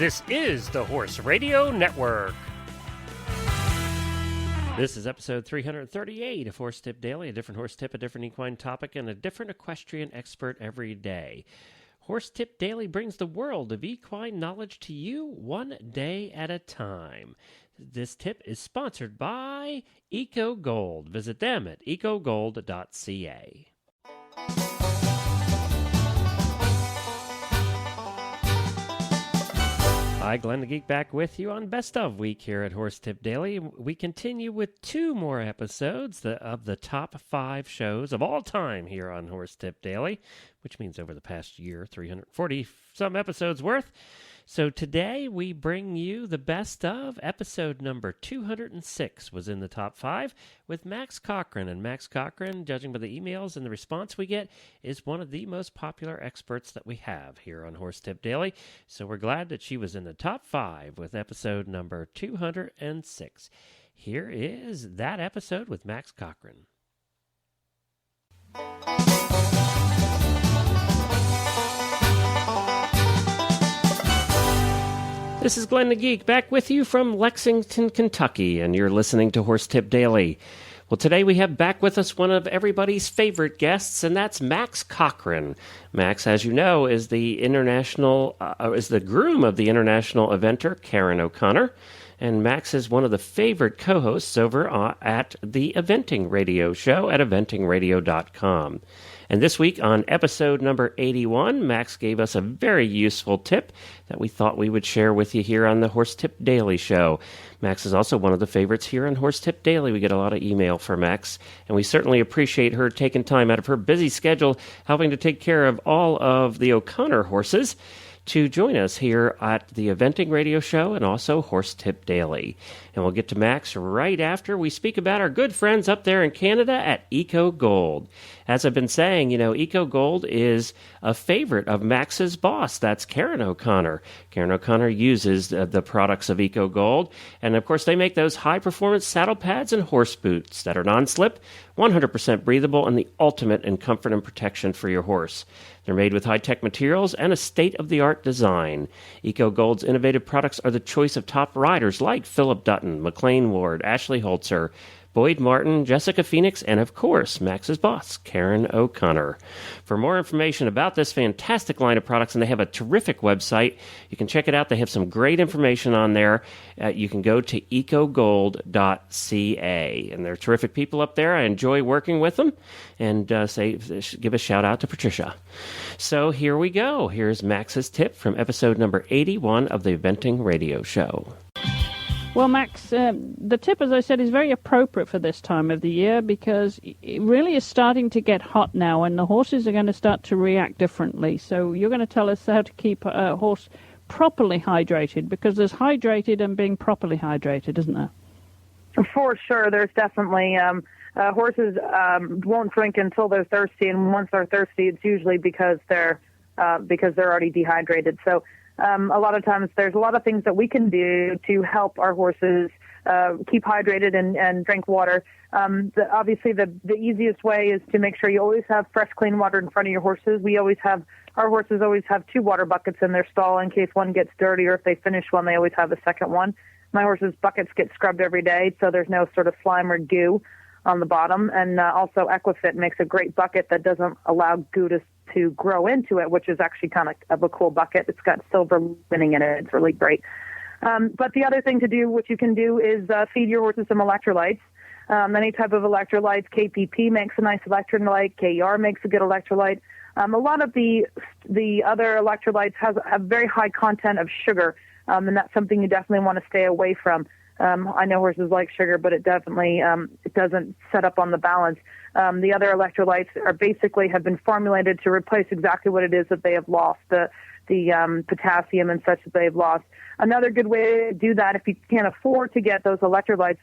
This is the Horse Radio Network. This is episode 338 of Horse Tip Daily, a different horse tip, a different equine topic, and a different equestrian expert every day. Horse Tip Daily brings the world of equine knowledge to you one day at a time. This tip is sponsored by ECOGOLD. Visit them at ecogold.ca. Hi, Glenn the Geek back with you on Best of Week here at Horse Tip Daily. We continue with 2 more episodes of the top 5 shows of all time here on Horse Tip Daily, which means over the past year, 340-some episodes worth. So today we bring you the best of. Episode number 206 was in the top 5 with Max Cochran. And Max Cochran, judging by the emails and the response we get, is one of the most popular experts that we have here on Horse Tip Daily. So we're glad that she was in the top 5 with episode number 206. Here is that episode with Max Cochran. This is Glenn the Geek, back with you from Lexington, Kentucky, and you're listening to Horse Tip Daily. Well, today we have back with us one of everybody's favorite guests, and that's Max Cochran. Max, as you know, is the groom of the international eventer, Karen O'Connor, and Max is one of the favorite co-hosts over at the Eventing Radio Show at eventingradio.com. And this week on episode number 81, Max gave us a very useful tip that we thought we would share with you here on the Horse Tip Daily Show. Max is also one of the favorites here on Horse Tip Daily. We get a lot of email from Max, and we certainly appreciate her taking time out of her busy schedule, helping to take care of all of the O'Connor horses, to join us here at the Eventing Radio Show and also Horse Tip Daily. And we'll get to Max right after we speak about our good friends up there in Canada at ECOGOLD. As I've been saying, ECOGOLD is a favorite of Max's boss. That's Karen O'Connor. Karen O'Connor uses the products of ECOGOLD. And, of course, they make those high-performance saddle pads and horse boots that are non-slip, 100% breathable, and the ultimate in comfort and protection for your horse. They're made with high-tech materials and a state-of-the-art design. ECOGOLD's innovative products are the choice of top riders like Philip Dutton, McLean Ward, Ashley Holzer, Boyd Martin, Jessica Phoenix, and of course, Max's boss, Karen O'Connor. For more information about this fantastic line of products, and they have a terrific website, you can check it out. They have some great information on there. You can go to ecogold.ca, and they're terrific people up there. I enjoy working with them, and give a shout out to Patricia. So here we go. Here's Max's tip from episode number 81 of the Eventing Radio Show. Well, Max, the tip, as I said, is very appropriate for this time of the year because it really is starting to get hot now and the horses are going to start to react differently. So you're going to tell us how to keep a horse properly hydrated because there's hydrated and being properly hydrated, isn't there? For sure. There's definitely horses won't drink until they're thirsty, and once they're thirsty, it's usually because they're already dehydrated. So a lot of times there's a lot of things that we can do to help our horses keep hydrated and drink water. Obviously, the easiest way is to make sure you always have fresh, clean water in front of your horses. Our horses always have 2 water buckets in their stall in case one gets dirty, or if they finish one, they always have a second one. My horses' buckets get scrubbed every day, so there's no sort of slime or goo on the bottom. And also Equifit makes a great bucket that doesn't allow goo to grow into it, which is actually kind of a cool bucket. It's got silver lining in it. It's really great. But the other thing to do, what you can do, is feed your horses some electrolytes. Any type of electrolytes. KPP makes a nice electrolyte. KR makes a good electrolyte. A lot of the other electrolytes have very high content of sugar, and that's something you definitely want to stay away from. I know horses like sugar, but it definitely it doesn't set up on the balance. The other electrolytes have been formulated to replace exactly what it is that they have lost, the potassium and such that they've lost. Another good way to do that, if you can't afford to get those electrolytes,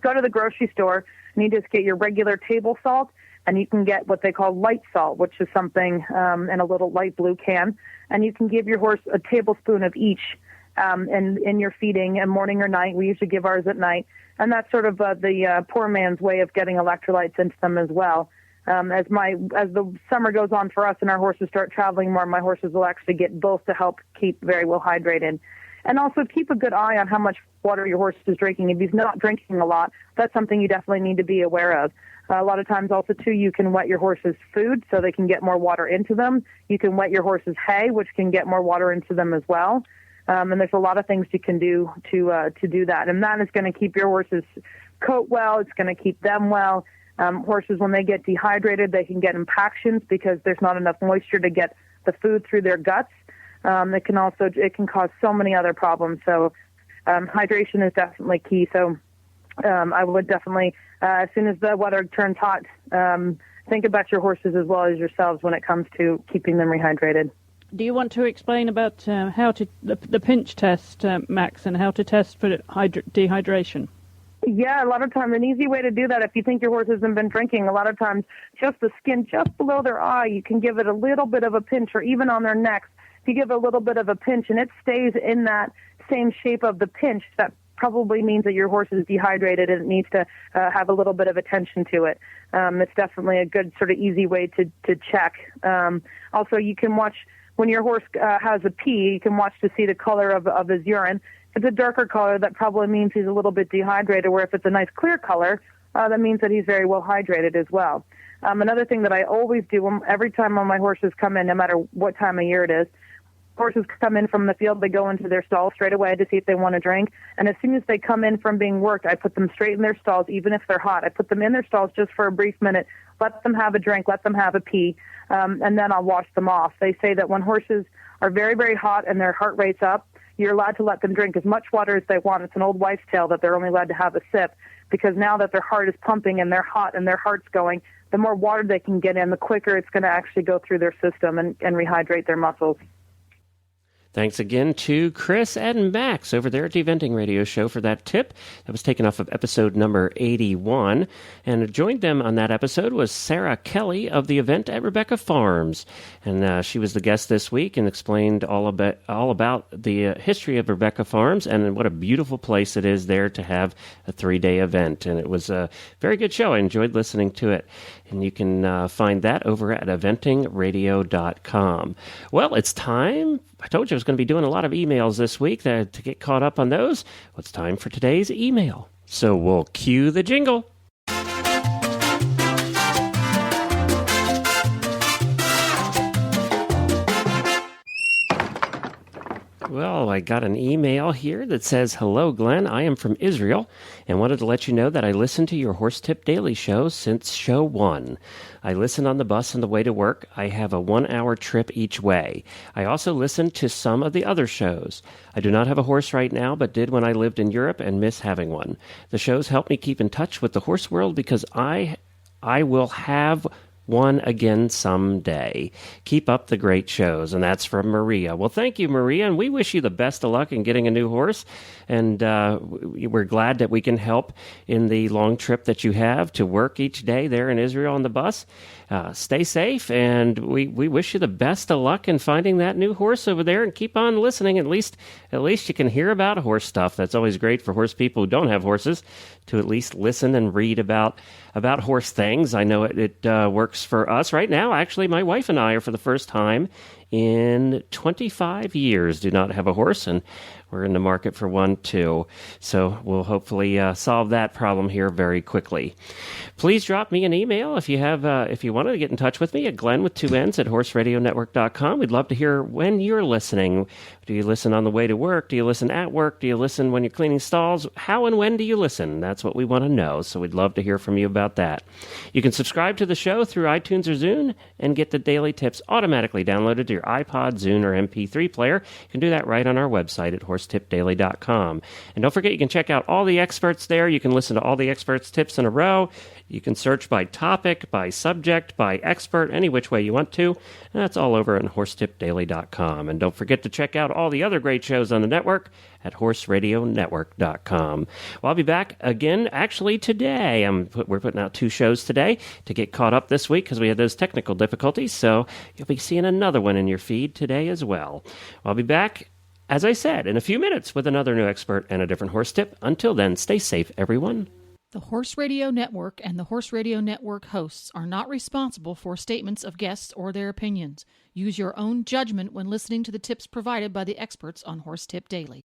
go to the grocery store and you just get your regular table salt, and you can get what they call light salt, which is something in a little light blue can, and you can give your horse a tablespoon of each in your feeding, and morning or night. We usually give ours at night. And that's sort of the poor man's way of getting electrolytes into them as well. as the summer goes on for us and our horses start traveling more, my horses will actually get both to help keep very well hydrated. And also keep a good eye on how much water your horse is drinking. If he's not drinking a lot, that's something you definitely need to be aware of. A lot of times also, too, you can wet your horse's food so they can get more water into them. You can wet your horse's hay, which can get more water into them as well. And there's a lot of things you can do to do that. And that is going to keep your horse's coat well. It's going to keep them well. Horses, when they get dehydrated, they can get impactions because there's not enough moisture to get the food through their guts. It can cause so many other problems. So hydration is definitely key. So I would definitely, as soon as the weather turns hot, think about your horses as well as yourselves when it comes to keeping them rehydrated. Do you want to explain about how to the pinch test, Max, and how to test for dehydration? Yeah, a lot of times an easy way to do that, if you think your horse hasn't been drinking, a lot of times just the skin just below their eye, you can give it a little bit of a pinch, or even on their necks, if you give a little bit of a pinch and it stays in that same shape of the pinch, that probably means that your horse is dehydrated and it needs to have a little bit of attention to it. It's definitely a good sort of easy way to check. Also, you can watch when your horse has a pee, you can watch to see the color of his urine. If it's a darker color, that probably means he's a little bit dehydrated, where if it's a nice clear color, that means that he's very well hydrated as well. Another thing that I always do every time when my horses come in, no matter what time of year it is, horses come in from the field, they go into their stalls straight away to see if they want to drink. And as soon as they come in from being worked, I put them straight in their stalls, even if they're hot. I put them in their stalls just for a brief minute, let them have a drink, let them have a pee, and then I'll wash them off. They say that when horses are very, very hot and their heart rate's up, you're allowed to let them drink as much water as they want. It's an old wives' tale that they're only allowed to have a sip, because now that their heart is pumping and they're hot and their heart's going, the more water they can get in, the quicker it's going to actually go through their system and rehydrate their muscles. Thanks again to Chris and Max over there at the Eventing Radio Show for that tip. That was taken off of episode number 81. And joined them on that episode was Sarah Kelly of the event at Rebecca Farms. And she was the guest this week and explained all about the history of Rebecca Farms and what a beautiful place it is there to have a 3-day event. And it was a very good show. I enjoyed listening to it. And you can find that over at eventingradio.com. Well, it's time. I told you I was going to be doing a lot of emails this week to get caught up on those. Well, it's time for today's email. So we'll cue the jingle. Well, I got an email here that says, "Hello, Glenn. I am from Israel and wanted to let you know that I listened to your Horse Tip Daily Show since show 1. I listen on the bus on the way to work. I have a 1-hour trip each way. I also listen to some of the other shows. I do not have a horse right now, but did when I lived in Europe and miss having one. The shows help me keep in touch with the horse world because I will have one again someday. Keep up the great shows." And that's from Maria. Well, thank you, Maria, and we wish you the best of luck in getting a new horse. And we're glad that we can help in the long trip that you have to work each day there in Israel on the bus. Stay safe, and we wish you the best of luck in finding that new horse over there, and keep on listening. At least you can hear about horse stuff. That's always great for horse people who don't have horses, to at least listen and read about horse things. I know it works for us right now. Actually, my wife and I are for the first time in 25 years do not have a horse, and we're in the market for one too. So we'll hopefully solve that problem here very quickly. Please drop me an email if you want to get in touch with me at Glenn with 2 N's at horseradionetwork.com. We'd love to hear when you're listening. Do you listen on the way to work? Do you listen at work? Do you listen when you're cleaning stalls? How and when do you listen? That's what we want to know. So we'd love to hear from you about that. You can subscribe to the show through iTunes or Zune and get the daily tips automatically downloaded to your iPod, Zune, or MP3 player. You can do that right on our website at horsetipdaily.com. And don't forget, you can check out all the experts there. You can listen to all the experts' tips in a row. You can search by topic, by subject, by expert, any which way you want to. And that's all over on horsetipdaily.com. And don't forget to check out all the other great shows on the network at horseradionetwork.com. Well, I'll be back again actually today. We're putting out 2 shows today to get caught up this week because we had those technical difficulties. So you'll be seeing another one in your feed today as well. I'll be back, as I said, in a few minutes with another new expert and a different horse tip. Until then, stay safe, everyone. The Horse Radio Network and the Horse Radio Network hosts are not responsible for statements of guests or their opinions. Use your own judgment when listening to the tips provided by the experts on Horse Tip Daily.